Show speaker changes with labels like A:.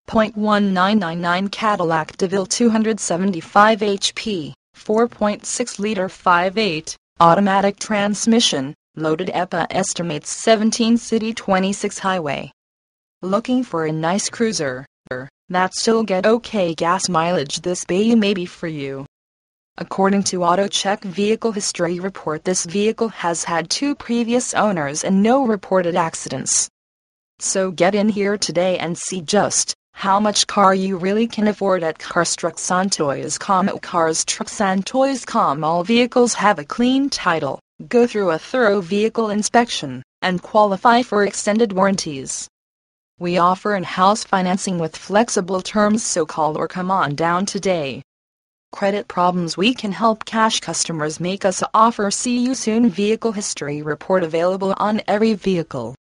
A: 0.1999 Cadillac DeVille 275 HP, 4.6-liter 5.8, automatic transmission, loaded EPA estimates 17 city 26 highway. Looking for a nice cruiser that still get okay gas mileage? This bay may be for you. According to AutoCheck Vehicle History Report, this vehicle has had 2 previous owners and no reported accidents. So get in here today and see just how much car you really can afford at CarStrucksandToys.com. At CarStrucksandToys.com, all vehicles have a clean title, go through a thorough vehicle inspection, and qualify for extended warranties. We offer in-house financing with flexible terms, so call or come on down today. Credit problems? We can help. Cash customers make us an offer. See you soon. Vehicle History Report available on every vehicle.